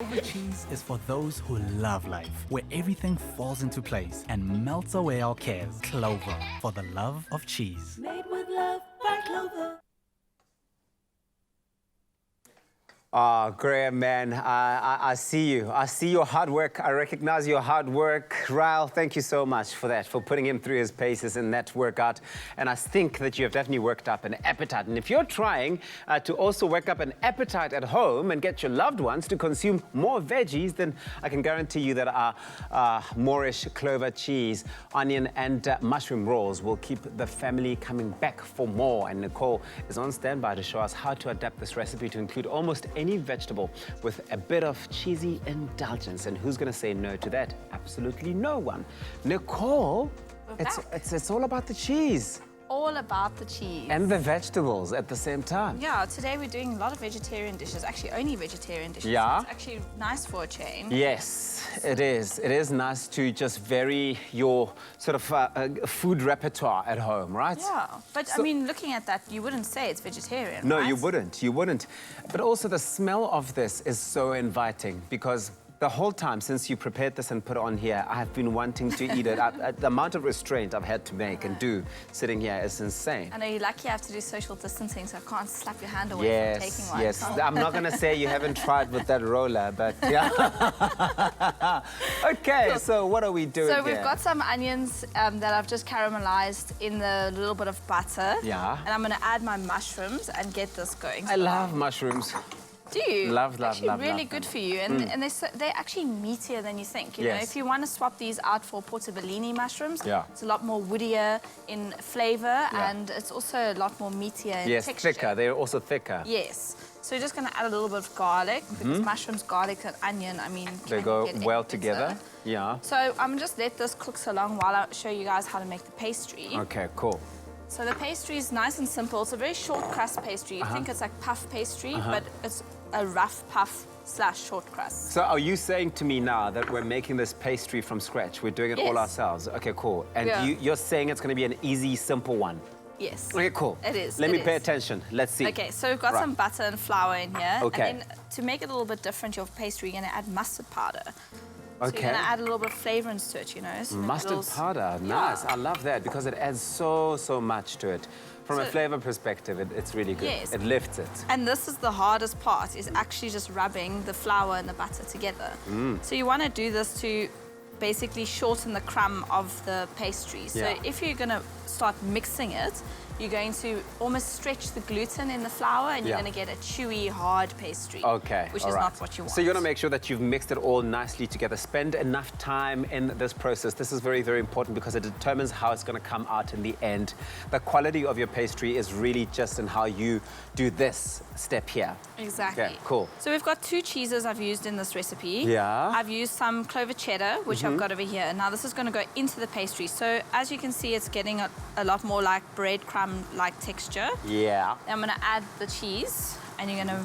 Clover cheese is for those who love life, where everything falls into place and melts away our cares. Clover, for the love of cheese. Made with love by Clover. Graham, man, I see you. I see your hard work. I recognize your hard work. Ryle, thank you so much for that, for putting him through his paces in that workout. And I think that you have definitely worked up an appetite. And if you're trying to also work up an appetite at home and get your loved ones to consume more veggies, then I can guarantee you that our moreish clover cheese, onion and mushroom rolls will keep the family coming back for more. And Nicole is on standby to show us how to adapt this recipe to include almost any vegetable with a bit of cheesy indulgence. And who's going to say no to that? Absolutely no one. Nicole, it's all about the cheese. All about the cheese. And the vegetables at the same time. Yeah, today we're doing a lot of vegetarian dishes, actually only vegetarian dishes. Yeah. So it's actually nice for a change. Yes, it is. It is nice to just vary your sort of food repertoire at home, right? Yeah, but I mean, looking at that, you wouldn't say it's vegetarian, No, right? you wouldn't. You wouldn't. But also the smell of this is so inviting because the whole time since you prepared this and put it on here, I have been wanting to eat it. The amount of restraint I've had to make and do sitting here is insane. I know you're lucky I have to do social distancing, so I can't slap your hand away from taking one. Yes, I'm not going to say you haven't tried with that roller, but yeah. Okay, so what are we doing So we've here? got some onions that I've just caramelized in a little bit of butter. Yeah. And I'm going to add my mushrooms and get this going. I love mushrooms. Do you? Love, actually love, really love good them. for you, and they're actually meatier than you think. You know, Yes. if you want to swap these out for portobellini mushrooms, Yeah. it's a lot more woodier in flavour, and it's also a lot lot more meatier in Yes, texture. thicker. They're also thicker. Yes. So you're just going to add a little bit of garlic because mushrooms, garlic, and onion. I mean, They can go get well better. together. Yeah. So I'm just let this cook so long while I show you guys how to make the pastry. Okay, cool. So the pastry is nice and simple. It's a very short crust pastry. You think it's like puff pastry, but it's a rough puff / short crust. So are you saying to me now that we're making this pastry from scratch? We're doing it all Yes. ourselves? Okay, cool. And Yeah. you're saying it's going to be an easy, simple one? Yes. Okay, cool. It is. Let it me pay is. attention. Let's see. Okay, so we've got Right. some butter and flour in here. Okay. And then to make it a little bit different, your pastry, you're going to add mustard powder. So Okay. you're going to add a little bit of flavorings to it, you know. So maybe Mustard little- powder, nice. I love that because it adds so much to it. From a So- flavor perspective, it's really good. Yes. It lifts it. And this is the hardest part, is actually just rubbing the flour and the butter together. So you want to do this to basically shorten the crumb of the pastry. So Yeah. if you're going to start mixing it, you're going to almost stretch the gluten in the flour and you're Yeah. going to get a chewy, hard pastry. Okay, Which all is right. not what you want. So you're gonna make sure that you've mixed it all nicely together. Spend enough time in this process. This is very, very important because it determines how it's gonna come out in the end. The quality of your pastry is really just in how you do this step here. Exactly. Okay, cool. So we've got 2 cheeses I've used in this recipe. Yeah. I've used some Clover cheddar, which I've got over here. Now this is going to go into the pastry. So as you can see, it's getting a lot more like breadcrumb-like texture. Yeah. I'm going to add the cheese, and you're going to...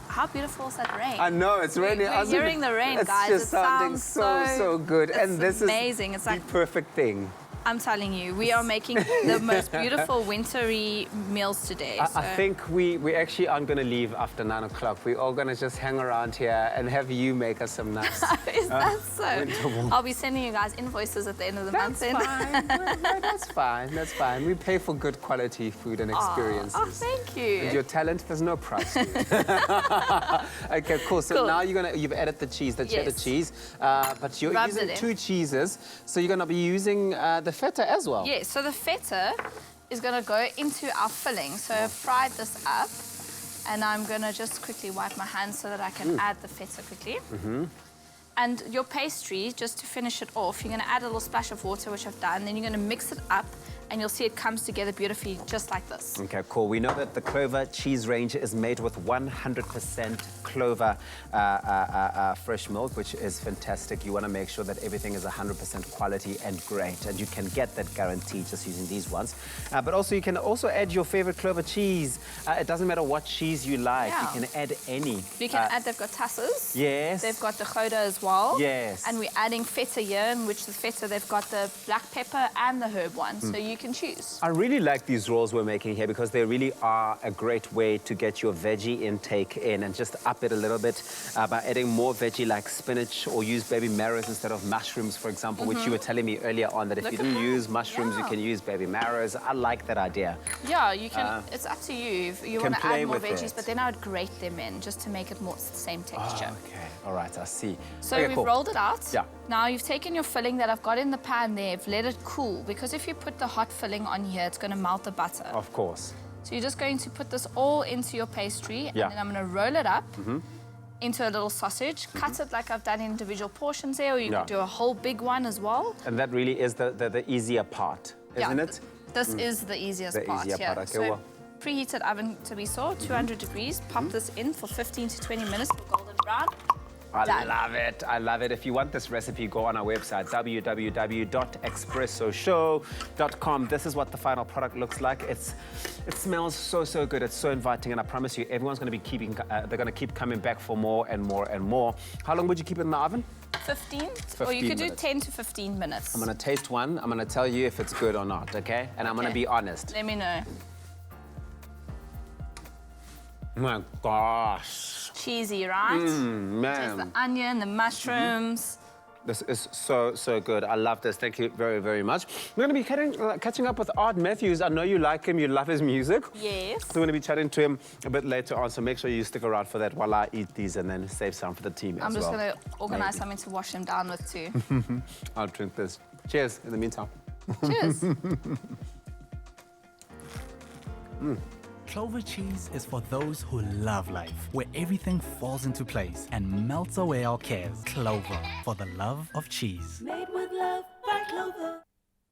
How beautiful is that rain? I know, it's raining. We're hearing the rain, guys. It's just It sounding sounds so good. It's And this amazing. It's is like, the perfect thing. I'm telling you, we are making the most beautiful wintry meals today. I think we actually aren't going to leave after 9 o'clock. We're all going to just hang around here and have you make us some nice... Is that so? winter warm. I'll be sending you guys invoices at the end of the month. That's fine. No, that's fine. That's fine. We pay for good quality food and experiences. Oh, thank you. And your talent, there's no price to it. Okay, cool. So Cool. now you've added the cheese, the cheddar Yes. cheese, but you're Rubbed using it in. 2 cheeses, so you're going to be using the feta as well. Yes, so the feta is going to go into our filling. So I've fried this up, and I'm going to just quickly wipe my hands so that I can add the feta quickly. And your pastry, just to finish it off, you're going to add a little splash of water, which I've done, then you're going to mix it up, and you'll see it comes together beautifully, just like this. Okay, cool. We know that the Clover cheese range is made with 100% Clover fresh milk, which is fantastic. You want to make sure that everything is 100% quality and great, and you can get that guarantee just using these ones. But also, you can also add your favorite Clover cheese. It doesn't matter what cheese you like. Yeah. You can add any. You can add, they've got tassels. Yes. They've got the gouda as well. Yes. And we're adding feta here, in which the feta, they've got the black pepper and the herb one. So you can choose. I really like these rolls we're making here because they really are a great way to get your veggie intake in and just up it a little bit by adding more veggie like spinach, or use baby marrows instead of mushrooms, for example, which you were telling me earlier on that if Look you at didn't that. use mushrooms, you Yeah. can use baby marrows. I like that idea. Yeah, you can. It's up to you. If you can want to play add more with veggies, it. but then I would grate them in just to make it more the same texture. Okay, all right, I see. So okay, we've cool. rolled it out. Yeah. Now you've taken your filling that I've got in the pan there, you've let it cool, because if you put the hot filling on here, it's going to melt the butter. Of course. So you're just going to put this all into your pastry, Yeah. and then I'm going to roll it up into a little sausage, cut it like I've done in individual portions there, or you Yeah. could do a whole big one as well. And that really is the easier part, isn't Yeah, it? This is the easiest The part. easier yeah. part, okay, So well. preheated oven to be saw, 200 degrees. Pop this in for 15 to 20 minutes for golden brown. I Done. love it. I love it. If you want this recipe, go on our website, www.expressoshow.com. This is what the final product looks like. It smells so, so good. It's so inviting, and I promise you, everyone's going to be they're going to keep coming back for more and more and more. How long would you keep it in the oven? 15, or you 15 could do minutes. 10 to 15 minutes. I'm going to taste one. I'm going to tell you if it's good or not, okay? And I'm going to Okay. be honest. Let me know. My gosh. Cheesy, right? There's the Man, onion, the mushrooms. this is so, so good. I love this. Thank you very, very much. We're going to be catching up with Art Matthews. I know you like him. You love his music. Yes. So we're going to be chatting to him a bit later on, so make sure you stick around for that while I eat these and then save some for the team I'm as just well. going to organize something to wash them down with too. I'll drink this. Cheers in the meantime. Cheers. Clover cheese is for those who love life, where everything falls into place and melts away our cares. Clover, for the love of cheese. Made with love by Clover.